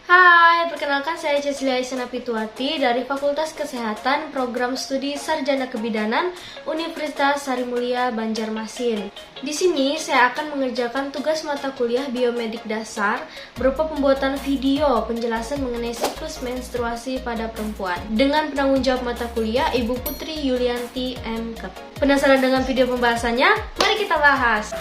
Hai, perkenalkan saya Cecilia Isyana Pituati dari Fakultas Kesehatan Program Studi Sarjana Kebidanan Universitas Sari Mulia Banjarmasin. Di sini saya akan mengerjakan tugas mata kuliah Biomedik Dasar berupa pembuatan video penjelasan mengenai siklus menstruasi pada perempuan dengan penanggung jawab mata kuliah Ibu Putri Yulianti M.Kep. Penasaran dengan video pembahasannya? Mari kita bahas.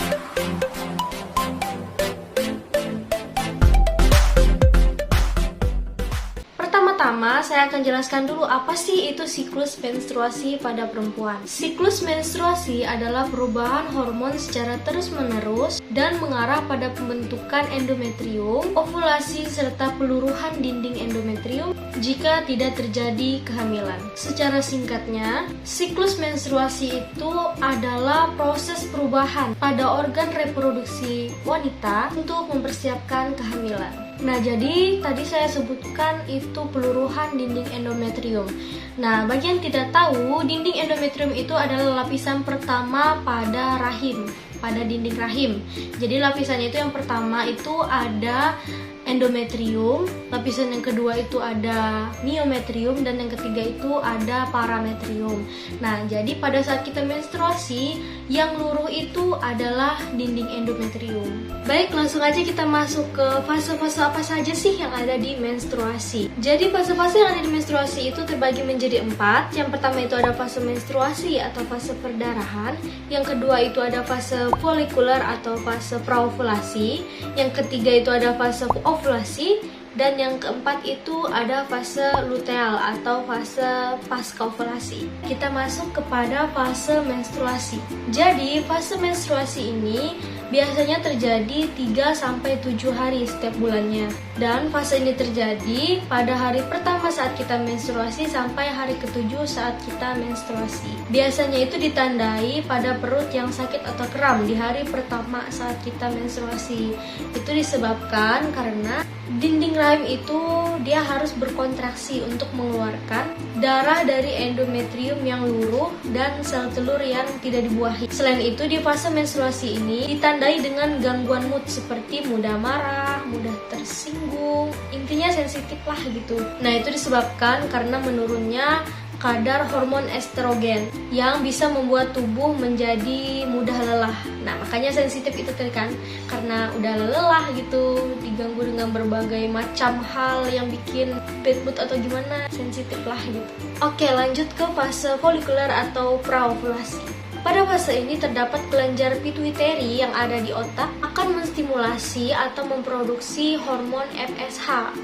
Pertama, saya akan jelaskan dulu apa sih itu siklus menstruasi pada perempuan. Siklus menstruasi adalah perubahan hormon secara terus-menerus dan mengarah pada pembentukan endometrium, ovulasi, serta peluruhan dinding endometrium jika tidak terjadi kehamilan. Secara singkatnya, siklus menstruasi itu adalah proses perubahan pada organ reproduksi wanita untuk mempersiapkan kehamilan. Nah, jadi tadi saya sebutkan itu peluruhan dinding endometrium. Nah, bagi yang tidak tahu, dinding endometrium itu adalah lapisan pertama pada rahim, pada dinding rahim. Jadi lapisan itu yang pertama itu ada endometrium, lapisan yang kedua itu ada miometrium, dan yang ketiga itu ada parametrium. Nah, jadi pada saat kita menstruasi, yang luruh itu adalah dinding endometrium. Baik, langsung aja kita masuk ke fase-fase apa saja sih yang ada di menstruasi. Jadi fase-fase yang ada di menstruasi itu terbagi menjadi 4. Yang pertama itu ada fase menstruasi atau fase perdarahan. Yang kedua itu ada fase folikuler atau fase praovulasi. Yang ketiga itu ada fase ovulasi, dan yang keempat itu ada fase luteal atau fase pasca ovulasi. Kita masuk kepada fase menstruasi. Jadi fase menstruasi ini biasanya terjadi 3-7 hari setiap bulannya. Dan fase ini terjadi pada hari pertama saat kita menstruasi sampai hari ke-7 saat kita menstruasi. Biasanya itu ditandai pada perut yang sakit atau kram di hari pertama saat kita menstruasi. Itu disebabkan karena dinding rahim itu dia harus berkontraksi untuk mengeluarkan darah dari endometrium yang luruh dan sel telur yang tidak dibuahi. Selain itu, di fase menstruasi ini ditandai dengan gangguan mood seperti mudah marah, mudah tersinggung, intinya sensitif lah gitu. Nah, itu disebabkan karena menurunnya kadar hormon estrogen yang bisa membuat tubuh menjadi mudah lelah. Nah, makanya sensitif itu tadi kan, karena udah lelah gitu, diganggu dengan berbagai macam hal yang bikin bad mood atau gimana, sensitif lah gitu. Oke, lanjut ke fase folikuler atau praovulasi. Pada fase ini terdapat kelenjar pituitari yang ada di otak akan menstimulasi atau memproduksi hormon FSH.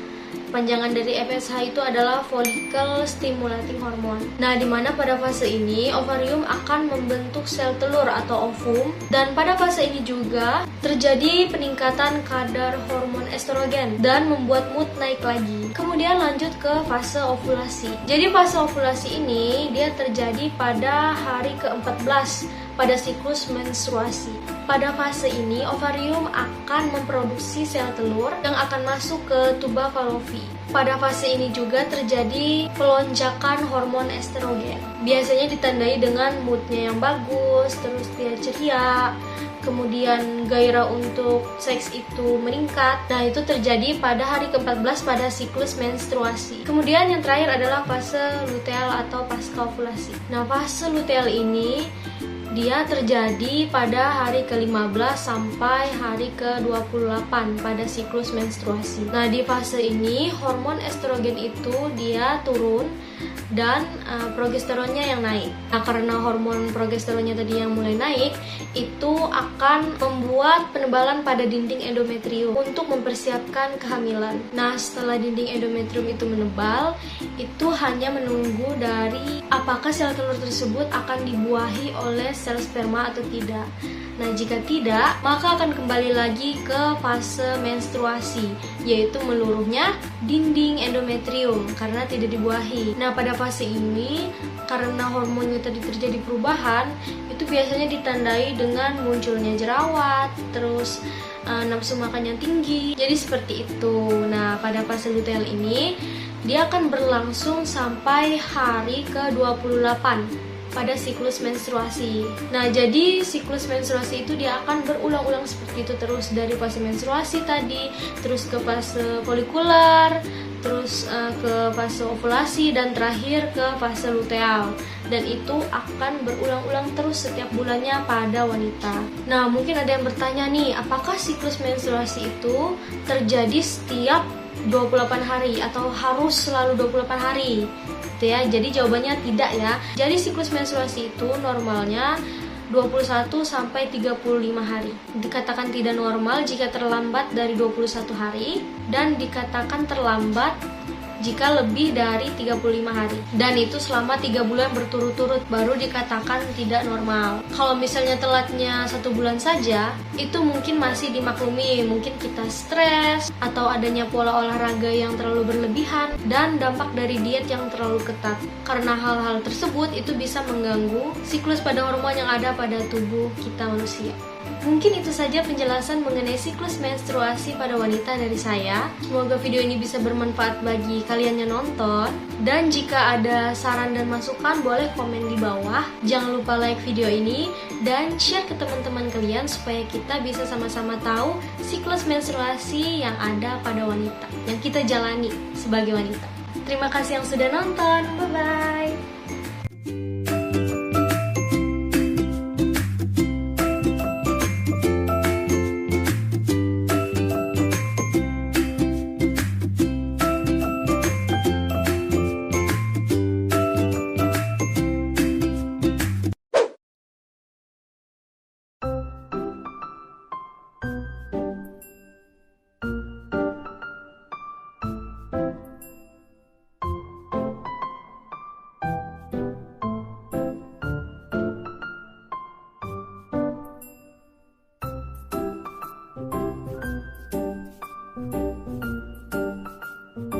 Panjangan dari FSH itu adalah follicle stimulating hormone. Nah, di mana pada fase ini ovarium akan membentuk sel telur atau ovum, dan pada fase ini juga terjadi peningkatan kadar hormon estrogen dan membuat mood naik lagi. Kemudian lanjut ke fase ovulasi. Jadi fase ovulasi ini dia terjadi pada hari ke-14 pada siklus menstruasi. Pada fase ini, ovarium akan memproduksi sel telur yang akan masuk ke tuba Fallopi. Pada fase ini juga terjadi pelonjakan hormon estrogen. Biasanya ditandai dengan moodnya yang bagus, terus dia ceria, kemudian gairah untuk seks itu meningkat. Nah, itu terjadi pada hari ke-14 pada siklus menstruasi. Kemudian yang terakhir adalah fase luteal atau pasca ovulasi. Nah, fase luteal ini dia terjadi pada hari ke-15 sampai hari ke-28 pada siklus menstruasi. Nah, di fase ini hormon estrogen itu dia turun dan progesteronnya yang naik. Nah, karena hormon progesteronnya tadi yang mulai naik, itu akan membuat penebalan pada dinding endometrium untuk mempersiapkan kehamilan. Nah, setelah dinding endometrium itu menebal, itu hanya menunggu dari apakah sel telur tersebut akan dibuahi oleh sel sperma atau tidak. Nah, jika tidak, maka akan kembali lagi ke fase menstruasi, yaitu meluruhnya dinding endometrium karena tidak dibuahi. Nah, pada fase ini, karena hormonnya tadi terjadi perubahan, itu biasanya ditandai dengan munculnya jerawat, terus nafsu makan yang tinggi. Jadi seperti itu. Nah, pada fase luteal ini, dia akan berlangsung sampai hari ke-28 pada siklus menstruasi. Nah, jadi siklus menstruasi itu dia akan berulang-ulang seperti itu terus, dari fase menstruasi tadi, terus ke fase folikular, terus ke fase ovulasi, dan terakhir ke fase luteal. Dan itu akan berulang-ulang terus setiap bulannya pada wanita. Nah, mungkin ada yang bertanya nih, apakah siklus menstruasi itu terjadi setiap 28 hari atau harus selalu 28 hari? Gitu ya. Jadi jawabannya tidak ya. Jadi siklus menstruasi itu normalnya 21 sampai 35 hari. Dikatakan tidak normal jika terlambat dari 21 hari, dan dikatakan terlambat jika lebih dari 35 hari. Dan itu selama 3 bulan berturut-turut baru dikatakan tidak normal. Kalau misalnya telatnya 1 bulan saja, itu mungkin masih dimaklumi. Mungkin kita stres, atau adanya pola olahraga yang terlalu berlebihan, dan dampak dari diet yang terlalu ketat. Karena hal-hal tersebut itu bisa mengganggu siklus pada hormon yang ada pada tubuh kita manusia. Mungkin itu saja penjelasan mengenai siklus menstruasi pada wanita dari saya. Semoga video ini bisa bermanfaat bagi kalian yang nonton. Dan jika ada saran dan masukan, boleh komen di bawah. Jangan lupa like video ini dan share ke teman-teman kalian supaya kita bisa sama-sama tahu siklus menstruasi yang ada pada wanita, yang kita jalani sebagai wanita. Terima kasih yang sudah nonton. Bye-bye.